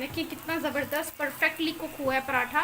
देखिए कितना ज़बरदस्त परफेक्टली कुक हुआ है पराठा।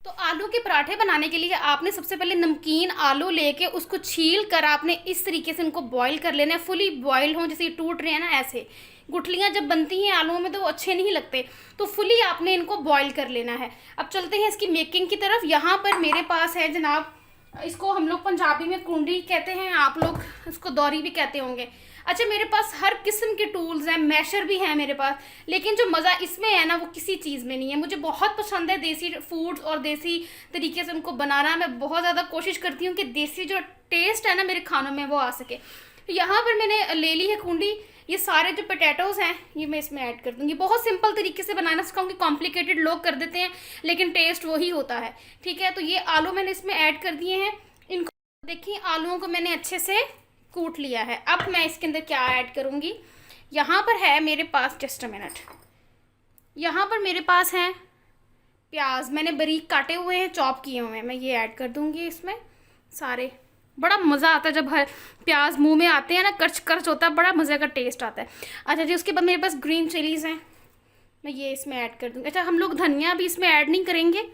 तो आलू के पराठे बनाने के लिए आपने सबसे पहले नमकीन आलू लेके उसको छील कर आपने इस तरीके से उनको बॉईल कर लेना है, फुली बॉईल हों, जैसे ये टूट रहे हैं ना ऐसे। गुठलियाँ जब बनती हैं आलूओं में तो वो अच्छे नहीं लगते, तो फुली आपने इनको बॉईल कर लेना है। अब चलते हैं इसकी मेकिंग की तरफ। यहाँ पर मेरे पास है जनाब, इसको हम लोग पंजाबी में कुंडी कहते हैं, आप लोग इसको दौरी भी कहते होंगे। अच्छा, मेरे पास हर किस्म के टूल्स हैं, मैशर भी है मेरे पास, लेकिन जो मज़ा इसमें है ना वो किसी चीज़ में नहीं है। मुझे बहुत पसंद है देसी फूड्स और देसी तरीके से उनको बनाना। मैं बहुत ज़्यादा कोशिश करती हूँ कि देसी जो टेस्ट है ना मेरे खानों में वो आ सके। यहाँ पर मैंने ले ली है कुंडी। ये सारे जो पोटैटोज़ हैं ये मैं इसमें ऐड कर दूँगी। बहुत सिंपल तरीके से बनाना सिखाऊंगी, कॉम्प्लिकेटेड लोग कर देते हैं लेकिन टेस्ट वही होता है। ठीक है, तो ये आलू मैंने इसमें ऐड कर दिए हैं। इनको देखिए, आलूओं को मैंने अच्छे से कूट लिया है। अब मैं इसके अंदर क्या ऐड करूँगी, यहाँ पर है मेरे पास, जस्ट अ मिनट, यहाँ पर मेरे पास हैं प्याज, मैंने बारीक काटे हुए हैं, चॉप किए हुए हैं, मैं ये ऐड कर दूँगी इसमें सारे। बड़ा मज़ा आता है जब हर प्याज मुंह में आते हैं ना, कर्च कर्च होता है, बड़ा मज़े का टेस्ट आता है। अच्छा जी, उसके बाद मेरे पास ग्रीन चिलीज़ हैं, मैं ये इसमें ऐड कर दूँगी। अच्छा, हम लोग धनिया भी इसमें ऐड नहीं करेंगे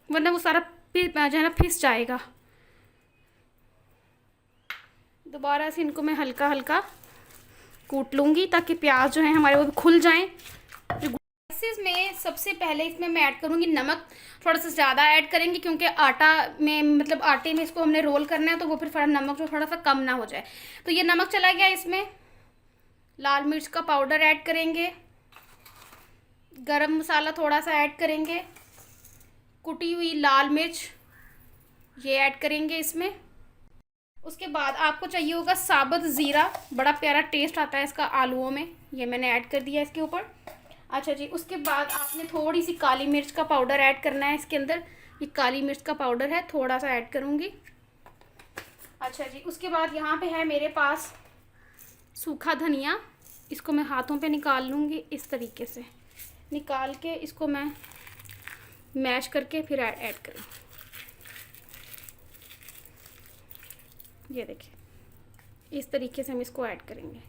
वरना वो सारा जो है ना फिस जाएगा। दोबारा से इनको मैं हल्का हल्का कूट लूँगी ताकि प्याज जो है हमारे वो खुल जाएँ। में सबसे पहले इसमें मैं ऐड करूँगी नमक। थोड़ा सा ज़्यादा ऐड करेंगे क्योंकि आटा में, मतलब आटे में इसको हमने रोल करना है, तो वो फिर थोड़ा नमक जो थोड़ा सा कम ना हो जाए। तो ये नमक चला गया। इसमें लाल मिर्च का पाउडर ऐड करेंगे, गरम मसाला थोड़ा सा ऐड करेंगे, कुटी हुई लाल मिर्च ये ऐड करेंगे इसमें। उसके बाद आपको चाहिए होगा साबुत ज़ीरा, बड़ा प्यारा टेस्ट आता है इसका आलूओं में, ये मैंने ऐड कर दिया इसके ऊपर। अच्छा जी, उसके बाद आपने थोड़ी सी काली मिर्च का पाउडर ऐड करना है इसके अंदर। ये काली मिर्च का पाउडर है, थोड़ा सा ऐड करूँगी। अच्छा जी, उसके बाद यहाँ पे है मेरे पास सूखा धनिया, इसको मैं हाथों पे निकाल लूँगी, इस तरीके से निकाल के इसको मैं मैश करके फिर ऐड करूँ। ये देखिए, इस तरीके से हम इसको ऐड करेंगे।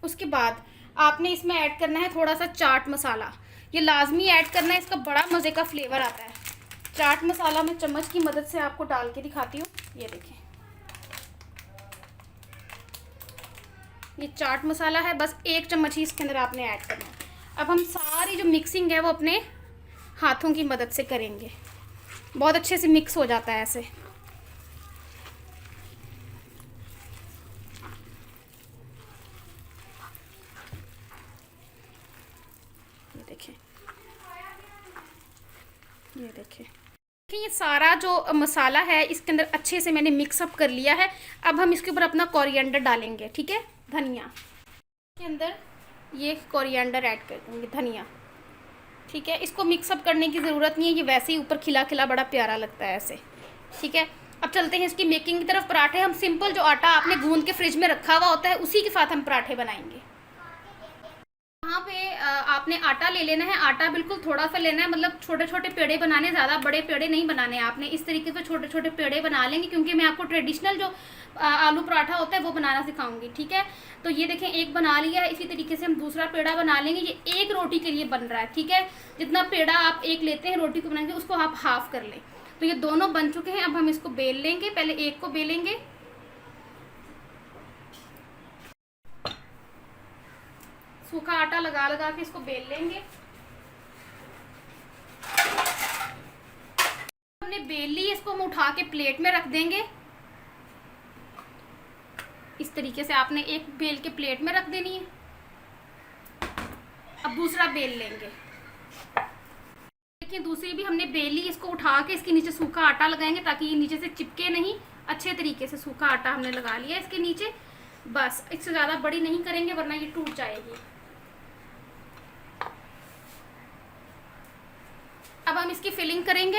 उसके बाद आपने इसमें ऐड करना है थोड़ा सा चाट मसाला, ये लाजमी ऐड करना है, इसका बड़ा मज़े का फ्लेवर आता है। चाट मसाला मैं चम्मच की मदद से आपको डाल के दिखाती हूँ। ये देखिए, ये चाट मसाला है, बस 1 चम्मच ही इसके अंदर आपने ऐड करना है। अब हम सारी जो मिक्सिंग है वो अपने हाथों की मदद से करेंगे, बहुत अच्छे से मिक्स हो जाता है ऐसे। ये देखिए, ये सारा जो मसाला है इसके अंदर अच्छे से मैंने मिक्सअप कर लिया है। अब हम इसके ऊपर अपना कोरिएंडर डालेंगे, ठीक है, धनिया के अंदर ये कोरिएंडर ऐड कर दूँगी, धनिया, ठीक है। इसको मिक्सअप करने की ज़रूरत नहीं है, ये वैसे ही ऊपर खिला खिला बड़ा प्यारा लगता है ऐसे, ठीक है। अब चलते हैं इसकी मेकिंग की तरफ। पराठे हम सिंपल जो आटा आपने गूंद के फ्रिज में रखा हुआ होता है उसी के साथ हम पराठे बनाएंगे। यहाँ पे आपने आटा ले लेना है, आटा बिल्कुल थोड़ा सा लेना है, मतलब छोटे छोटे पेड़े बनाने, ज़्यादा बड़े पेड़े नहीं बनाने आपने। इस तरीके से छोटे छोटे पेड़े बना लेंगे क्योंकि मैं आपको ट्रेडिशनल जो आलू पराठा होता है वो बनाना सिखाऊंगी, ठीक है। तो ये देखें, एक बना लिया है, इसी तरीके से हम दूसरा पेड़ा बना लेंगे। ये एक रोटी के लिए बन रहा है, ठीक है। जितना पेड़ा आप एक लेते हैं रोटी को बनाएंगे उसको आप हाफ कर लें। तो ये दोनों बन चुके हैं, अब हम इसको बेल लेंगे। पहले एक को बेलेंगे, सूखा आटा लगा लगा के इसको बेल लेंगे। हमने बेल ली, इसको हम उठा के प्लेट में रख देंगे। इस तरीके से आपने एक बेल के प्लेट में रख देनी है। अब दूसरा बेल लेंगे, देखिए दूसरी भी हमने बेल ली, इसको उठा के इसके नीचे सूखा आटा लगाएंगे ताकि ये नीचे से चिपके नहीं। अच्छे तरीके से सूखा आटा हमने लगा लिया इसके नीचे, बस इससे ज़्यादा बड़ी नहीं करेंगे वरना ये टूट जाएगी। अब हम इसकी फिलिंग करेंगे।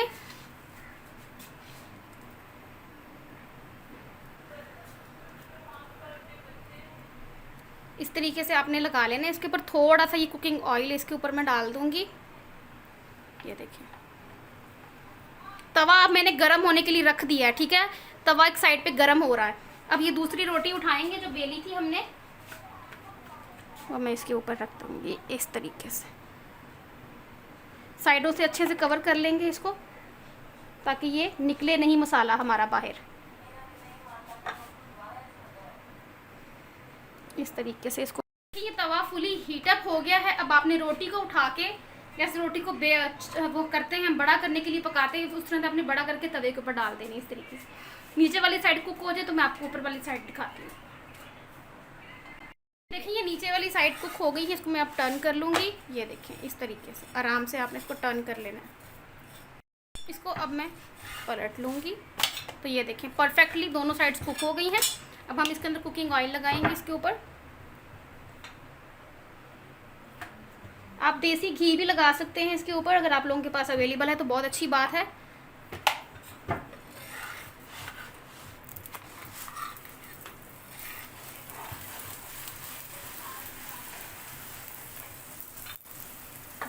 इस तरीके से आपने लगा लेना। इसके ऊपर थोड़ा सा ये कुकिंग ऑयल इसके ऊपर मैं डाल दूंगी। ये देखिए, तवा अब मैंने गर्म होने के लिए रख दिया है, ठीक है। तवा एक साइड पे गर्म हो रहा है। अब ये दूसरी रोटी उठाएंगे जो बेली थी हमने, और मैं इसके ऊपर रख दूँगी इस तरीके से। साइडों से अच्छे से कवर कर लेंगे इसको, ताकि ये निकले नहीं मसाला हमारा बाहर। इस तरीके से इसको, ये तवा फुली हीटअप हो गया है। अब आपने रोटी को उठा के, जैसे रोटी को वो करते हैं बड़ा करने के लिए पकाते हैं, उस तरह आपने बड़ा करके तवे के ऊपर डाल देनी इस तरीके से। नीचे वाली साइड कुक हो जाए तो मैं आपको ऊपर वाली साइड दिखाती हूँ। देखिए ये नीचे वाली साइड कुक हो गई है, इसको मैं अब टर्न कर लूँगी। ये देखें इस तरीके से आराम से आपने इसको टर्न कर लेना है। इसको अब मैं पलट लूँगी, तो ये देखें परफेक्टली दोनों साइड्स कुक हो गई हैं। अब हम इसके अंदर कुकिंग ऑयल लगाएंगे इसके ऊपर। आप देसी घी भी लगा सकते हैं इसके ऊपर, अगर आप लोगों के पास अवेलेबल है तो बहुत अच्छी बात है।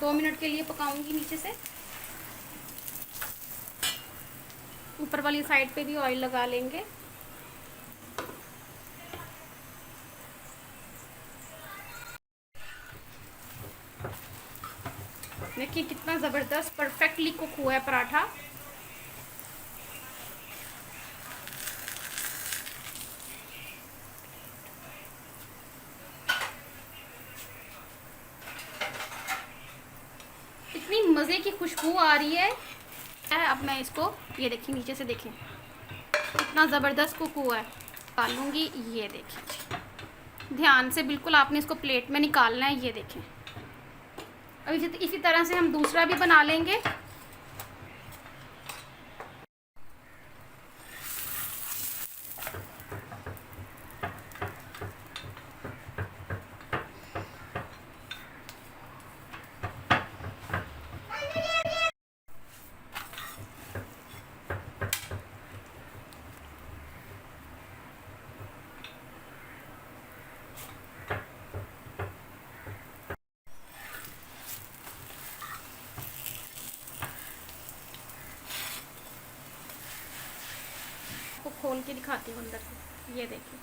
दो मिनट के लिए पकाऊंगी नीचे से। ऊपर वाली साइड पे भी ऑयल लगा लेंगे। देखिए कितना ज़बरदस्त परफेक्टली कुक हुआ है पराठा। इतनी मज़े की खुशबू आ रही है। अब मैं इसको, ये देखिए नीचे से देखें इतना ज़बरदस्त कुक हुआ है। निकाल लूँगी, ये देखिए ध्यान से बिल्कुल आपने इसको प्लेट में निकालना है। ये देखें अभी इसी तरह से हम दूसरा भी बना लेंगे। को खोल के दिखाती हूँ अंदर से। ये देखिए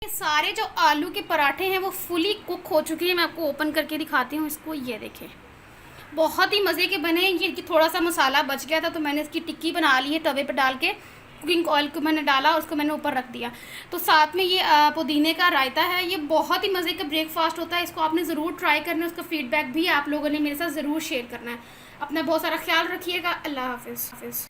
सारे जो आलू के पराठे हैं वो फुली कुक हो चुके हैं। मैं आपको ओपन करके दिखाती हूँ इसको। ये देखें बहुत ही मज़े के बने। ये कि थोड़ा सा मसाला बच गया था तो मैंने इसकी टिक्की बना ली है, तवे पे डाल के कुकिंग ऑयल को मैंने डाला, उसको मैंने ऊपर रख दिया। तो साथ में ये पुदीने का रायता है। ये बहुत ही मज़े का ब्रेकफास्ट होता है। इसको आपने ज़रूर ट्राई करना है। उसका फीडबैक भी आप लोगों ने मेरे साथ ज़रूर शेयर करना है। अपना बहुत सारा ख्याल रखिएगा। अल्लाह हाफिज़।